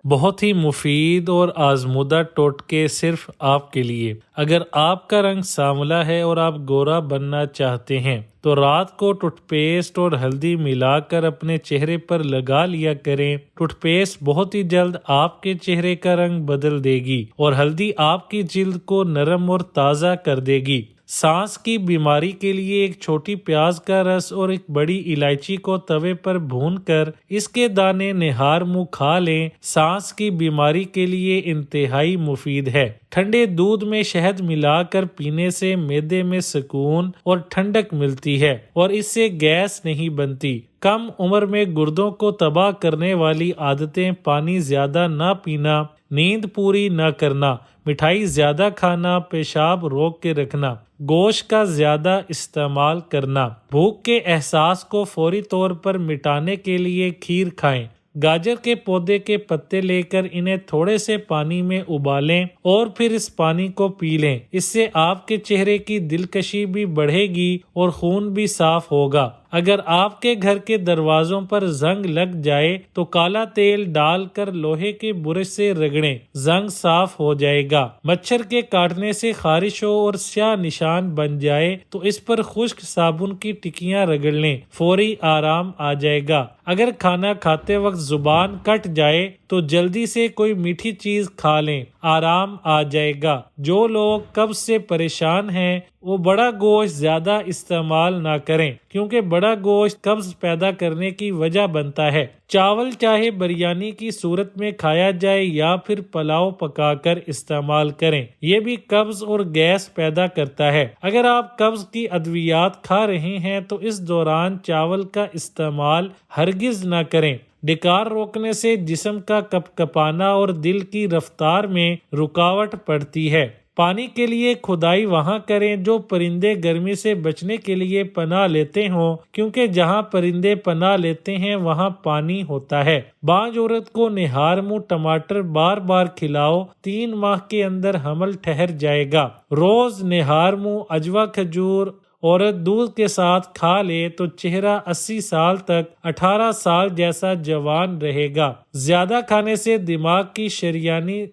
بہت ہی مفید اور آزمودہ ٹوٹکے صرف آپ کے لیے۔ اگر آپ کا رنگ سانولا ہے اور آپ گورا بننا چاہتے ہیں تو رات کو ٹوتھ پیسٹ اور ہلدی ملا کر اپنے چہرے پر لگا لیا کریں۔ ٹوتھ پیسٹ بہت ہی جلد آپ کے چہرے کا رنگ بدل دے گی اور ہلدی آپ کی جلد کو نرم اور تازہ کر دے گی۔ سانس کی بیماری کے لیے ایک چھوٹی پیاز کا رس اور ایک بڑی الائچی کو توے پر بھون کر اس کے دانے نہار منہ کھا لیں۔ سانس کی بیماری کے لیے انتہائی مفید ہے۔ ٹھنڈے دودھ میں شہد ملا کر پینے سے معدے میں سکون اور ٹھنڈک ملتی ہے اور اس سے گیس نہیں بنتی۔ کم عمر میں گردوں کو تباہ کرنے والی عادتیں: پانی زیادہ نہ پینا، نیند پوری نہ کرنا، مٹھائی زیادہ کھانا، پیشاب روک کے رکھنا، گوشت کا زیادہ استعمال کرنا۔ بھوک کے احساس کو فوری طور پر مٹانے کے لیے کھیر کھائیں۔ گاجر کے پودے کے پتے لے کر انہیں تھوڑے سے پانی میں ابالیں اور پھر اس پانی کو پی لیں۔ اس سے آپ کے چہرے کی دلکشی بھی بڑھے گی اور خون بھی صاف ہوگا۔ اگر آپ کے گھر کے دروازوں پر زنگ لگ جائے تو کالا تیل ڈال کر لوہے کے برش سے رگڑیں، زنگ صاف ہو جائے گا۔ مچھر کے کاٹنے سے خارش ہو اور سیاہ نشان بن جائے تو اس پر خشک صابن کی ٹکیاں رگڑ لیں، فوری آرام آ جائے گا۔ اگر کھانا کھاتے وقت زبان کٹ جائے تو جلدی سے کوئی میٹھی چیز کھا لیں، آرام آ جائے گا۔ جو لوگ قبض سے پریشان ہیں وہ بڑا گوشت زیادہ استعمال نہ کریں کیونکہ بڑا گوشت قبض پیدا کرنے کی وجہ بنتا ہے۔ چاول چاہے بریانی کی صورت میں کھایا جائے یا پھر پلاؤ پکا کر استعمال کریں، یہ بھی قبض اور گیس پیدا کرتا ہے۔ اگر آپ قبض کی ادویات کھا رہے ہیں تو اس دوران چاول کا استعمال ہرگز نہ کریں۔ ڈکار روکنے سے جسم کا کپکپانا اور دل کی رفتار میں رکاوٹ پڑتی ہے۔ پانی کے لیے کھدائی وہاں کریں جو پرندے گرمی سے بچنے کے لیے پناہ لیتے ہوں، کیونکہ جہاں پرندے پناہ لیتے ہیں وہاں پانی ہوتا ہے۔ بانجھ عورت کو نہار منہ ٹماٹر بار بار کھلاؤ، 3 ماہ کے اندر حمل ٹھہر جائے گا۔ روز نہار منہ اجوا کھجور عورت دودھ کے ساتھ کھا لے تو چہرہ 80 سال تک 18 سال جیسا جوان رہے گا۔ زیادہ کھانے سے دماغ کی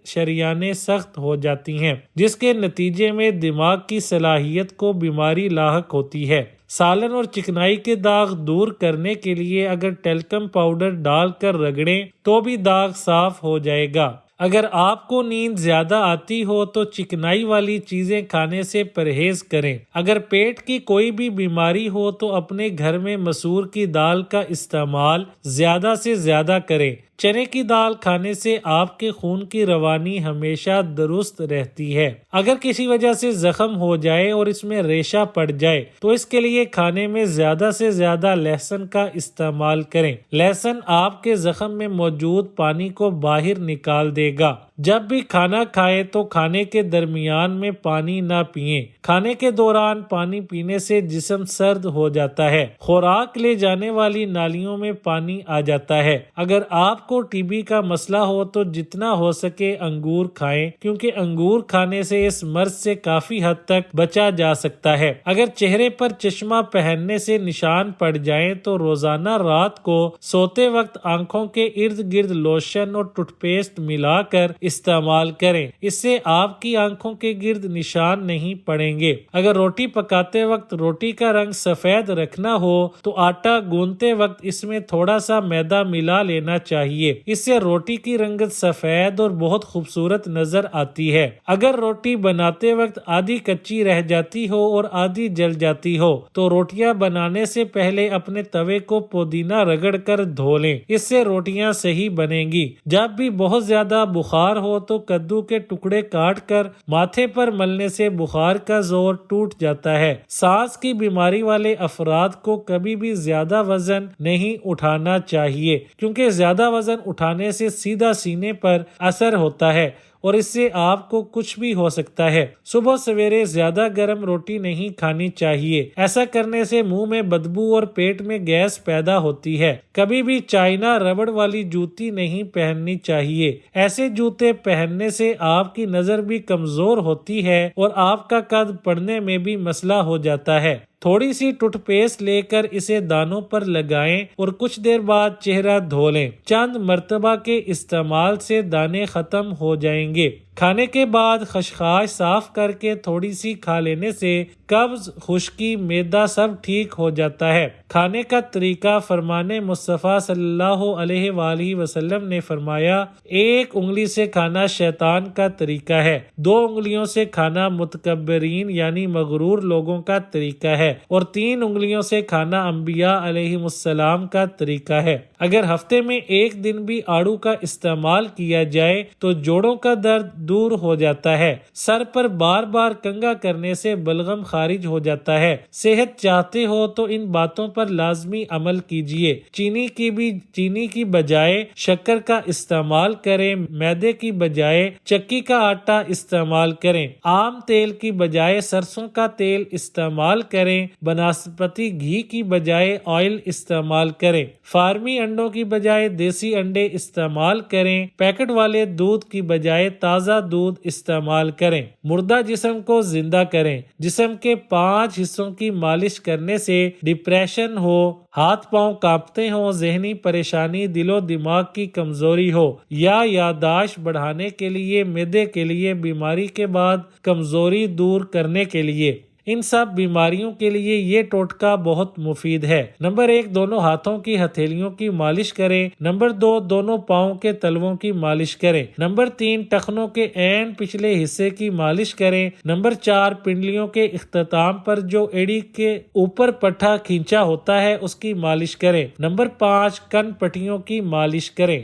شریانیں سخت ہو جاتی ہیں، جس کے نتیجے میں دماغ کی صلاحیت کو بیماری لاحق ہوتی ہے۔ سالن اور چکنائی کے داغ دور کرنے کے لیے اگر ٹیلکم پاؤڈر ڈال کر رگڑیں تو بھی داغ صاف ہو جائے گا۔ اگر آپ کو نیند زیادہ آتی ہو تو چکنائی والی چیزیں کھانے سے پرہیز کریں۔ اگر پیٹ کی کوئی بھی بیماری ہو تو اپنے گھر میں مسور کی دال کا استعمال زیادہ سے زیادہ کریں۔ چنے کی دال کھانے سے آپ کے خون کی روانی ہمیشہ درست رہتی ہے۔ اگر کسی وجہ سے زخم ہو جائے اور اس میں ریشہ پڑ جائے تو اس کے لیے کھانے میں زیادہ سے زیادہ لہسن کا استعمال کریں۔ لہسن آپ کے زخم میں موجود پانی کو باہر نکال دے گا۔ جب بھی کھانا کھائیں تو کھانے کے درمیان میں پانی نہ پئیں۔ کھانے کے دوران پانی پینے سے جسم سرد ہو جاتا ہے، خوراک لے جانے والی نالیوں میں پانی آ جاتا ہے۔ اگر آپ کو ٹی بی کا مسئلہ ہو تو جتنا ہو سکے انگور کھائیں کیونکہ انگور کھانے سے اس مرض سے کافی حد تک بچا جا سکتا ہے۔ اگر چہرے پر چشمہ پہننے سے نشان پڑ جائیں تو روزانہ رات کو سوتے وقت آنکھوں کے ارد گرد لوشن اور ٹوتھ پیسٹ ملا کر استعمال کریں، اس سے آپ کی آنکھوں کے گرد نشان نہیں پڑیں گے۔ اگر روٹی پکاتے وقت روٹی کا رنگ سفید رکھنا ہو تو آٹا گوندتے وقت اس میں تھوڑا سا میدا ملا لینا چاہیے، اس سے روٹی کی رنگت سفید اور بہت خوبصورت نظر آتی ہے۔ اگر روٹی بناتے وقت آدھی کچی رہ جاتی ہو اور آدھی جل جاتی ہو تو روٹیاں بنانے سے پہلے اپنے توے کو پودینہ رگڑ کر دھو لیں، اس سے روٹیاں صحیح بنیں گی۔ جب بھی بہت زیادہ بخار ہو تو کدو کے ٹکڑے کاٹ کر ماتھے پر ملنے سے بخار کا زور ٹوٹ جاتا ہے۔ سانس کی بیماری والے افراد کو کبھی بھی زیادہ وزن نہیں اٹھانا چاہیے کیونکہ زیادہ وزن اٹھانے سے سیدھا سینے پر اثر ہوتا ہے اور اس سے آپ کو کچھ بھی ہو سکتا ہے۔ صبح سویرے زیادہ گرم روٹی نہیں کھانی چاہیے، ایسا کرنے سے منہ میں بدبو اور پیٹ میں گیس پیدا ہوتی ہے۔ کبھی بھی چائنا ربڑ والی جوتی نہیں پہننی چاہیے، ایسے جوتے پہننے سے آپ کی نظر بھی کمزور ہوتی ہے اور آپ کا قد بڑھنے میں بھی مسئلہ ہو جاتا ہے۔ تھوڑی سی ٹوتھ پیسٹ لے کر اسے دانوں پر لگائیں اور کچھ دیر بعد چہرہ دھو لیں۔ چند مرتبہ کے استعمال سے دانے ختم ہو جائیں گے۔ کھانے کے بعد خشخاش صاف کر کے تھوڑی سی کھا لینے سے قبض، خشکی، معدہ سب ٹھیک ہو جاتا ہے۔ کھانے کا طریقہ، فرمان مصطفیٰ صلی اللہ علیہ وآلہ وسلم نے فرمایا، ایک انگلی سے کھانا شیطان کا طریقہ ہے، 2 انگلیوں سے کھانا متکبرین یعنی مغرور لوگوں کا طریقہ ہے، اور 3 انگلیوں سے کھانا انبیاء علیہ السلام کا طریقہ ہے۔ اگر ہفتے میں ایک دن بھی آڑو کا استعمال کیا جائے تو جوڑوں کا درد دور ہو جاتا ہے۔ سر پر بار بار کنگھا کرنے سے بلغم خارج ہو جاتا ہے۔ صحت چاہتے ہو تو ان باتوں پر لازمی عمل کیجیے۔ چینی کی بجائے شکر کا استعمال کریں، میدے کی بجائے چکی کا آٹا استعمال کریں، عام تیل کی بجائے سرسوں کا تیل استعمال کریں، بناسپتی گھی کی بجائے آئل استعمال کریں، فارمی انڈوں کی بجائے دیسی انڈے استعمال کریں، پیکٹ والے دودھ کی بجائے تازہ دودھ استعمال کریں۔ مردہ جسم کو زندہ کریں۔ جسم کے 5 حصوں کی مالش کرنے سے ڈپریشن ہو، ہاتھ پاؤں کانپتے ہوں، ذہنی پریشانی، دل و دماغ کی کمزوری ہو یا یادداشت بڑھانے کے لیے، معدے کے لیے، بیماری کے بعد کمزوری دور کرنے کے لیے، ان سب بیماریوں کے لیے یہ ٹوٹکا بہت مفید ہے۔ نمبر 1، دونوں ہاتھوں کی ہتھیلیوں کی مالش کریں۔ نمبر 2، دونوں پاؤں کے تلووں کی مالش کریں۔ نمبر 3، ٹخنوں کے عین پچھلے حصے کی مالش کریں۔ نمبر 4، پنڈلیوں کے اختتام پر جو ایڑی کے اوپر پٹھا کھینچا ہوتا ہے اس کی مالش کریں۔ نمبر 5، کن پٹیوں کی مالش کریں۔